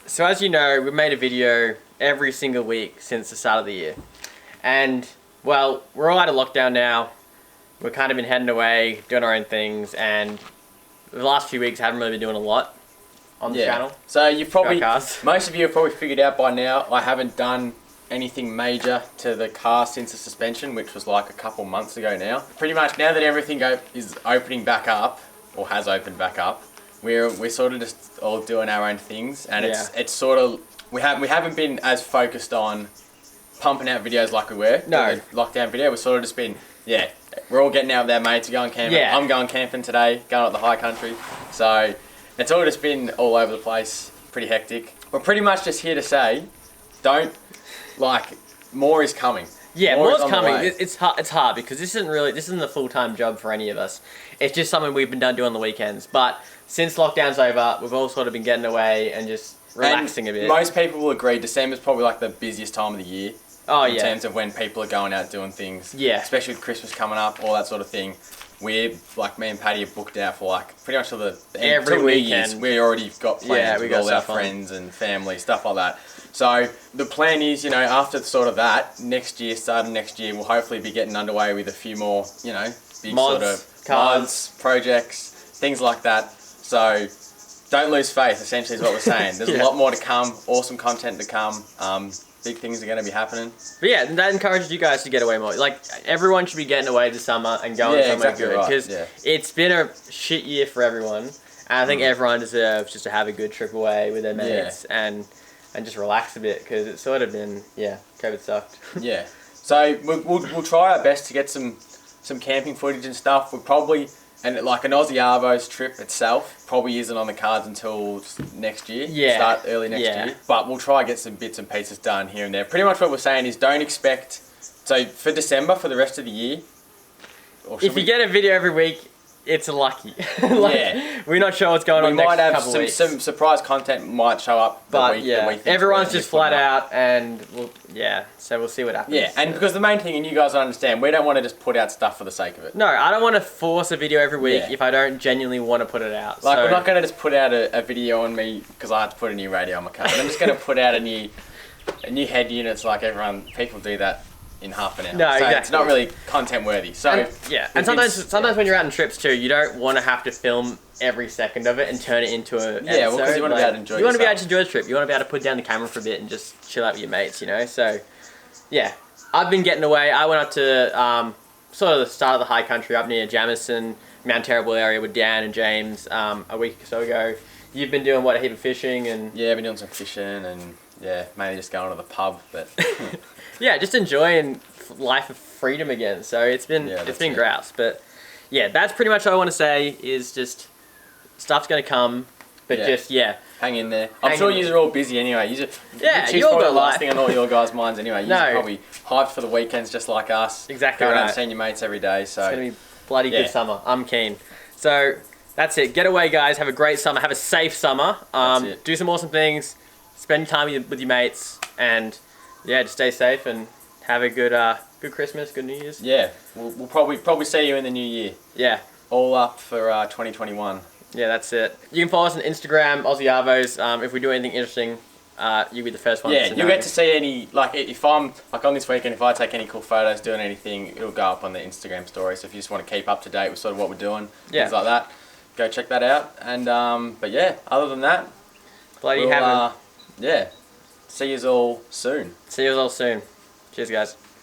So as you know, we've made a video every single week since the start of the year. And, well, we're all out of lockdown now. We've kind of been heading away, doing our own things, and the last few weeks I haven't really been doing a lot on the channel. So you've probably, Cars. most of you have probably figured out by now, I haven't done anything major to the car since the suspension, which was like a couple months ago now. Pretty much now that everything is opening back up, or has opened back up, we're sort of just all doing our own things, and it's sort of, we haven't been as focused on pumping out videos like we were. No. The lockdown video, we've sort of just been, we're all getting out with our mates, we're going camping. Yeah. I'm going camping today, going up the high country. So it's all just been all over the place, pretty hectic. We're pretty much just here to say, more is coming. Yeah, more's coming. It's hard because this isn't a full-time job for any of us. It's just something we've been doing on the weekends. But since lockdown's over, we've all sort of been getting away and just relaxing a bit. Most people will agree December's probably like the busiest time of the year. Oh, in terms of when people are going out doing things. Yeah. Especially with Christmas coming up, all that sort of thing. We're, like me and Paddy, are booked out for like pretty much till the every weekend. We already got plans with all our friends and family, stuff like that. So the plan is, after sort of that, starting next year, we'll hopefully be getting underway with a few more, big mods, mods, projects, things like that. So don't lose faith, essentially is what we're saying. There's a lot more to come, awesome content to come. Big things are going to be happening. But yeah, that encourages you guys to get away more. Like, everyone should be getting away this summer and going somewhere good. Because it's been a shit year for everyone. And I think everyone deserves just to have a good trip away with their mates and just relax a bit. Because it's sort of been, COVID sucked. Yeah. So we'll try our best to get some camping footage and stuff. We'll probably... And like an Aussie Arvos trip itself probably isn't on the cards until next year. Yeah. Start early next year. But we'll try to get some bits and pieces done here and there. Pretty much what we're saying is don't expect... So for December, for the rest of the year... If you get a video every week, it's lucky. We're not sure what's going on next couple weeks. Some surprise content might show up but the week everyone's just flat out and so we'll see what happens. Yeah, and because the main thing, and you guys understand, we don't want to just put out stuff for the sake of it. No, I don't want to force a video every week if I don't genuinely want to put it out. Like, we're not going to just put out a video on me because I have to put a new radio on my car. I'm just going to put out a new head units like people do that in half an hour. No, exactly. It's not really content worthy. So and sometimes when you're out on trips too, you don't want to have to film every second of it and turn it into a episode. Because you want to be able to enjoy. You want to be able to enjoy the trip. You want to be able to put down the camera for a bit and just chill out with your mates. So I've been getting away. I went up to sort of the start of the high country up near Jamison, Mount Terrible area with Dan and James a week or so ago. You've been doing a heap of fishing and I've been doing some fishing and mainly just going to the pub, but. just enjoying life of freedom again. So it's been grouse. But that's pretty much all I want to say is just stuff's going to come, but hang in there. I'm sure you're all busy anyway. you're probably the last thing on all your guys' minds anyway. You're probably hyped for the weekends just like us. Exactly Going out and seeing your mates every day. So it's going to be bloody good summer. I'm keen. So that's it. Get away, guys. Have a great summer. Have a safe summer. Do some awesome things. Spend time with your mates and just stay safe and have a good Christmas, good New Year's. Yeah, we'll probably see you in the new year. Yeah. All up for 2021. Yeah, that's it. You can follow us on Instagram, Aussie Arvos. If we do anything interesting, you'll be the first one to know. You'll get to see any, if I'm, on this weekend, if I take any cool photos doing anything, it'll go up on the Instagram story. So if you just want to keep up to date with sort of what we're doing, things like that, go check that out. And, other than that, see you all soon. See you all soon. Cheers, guys.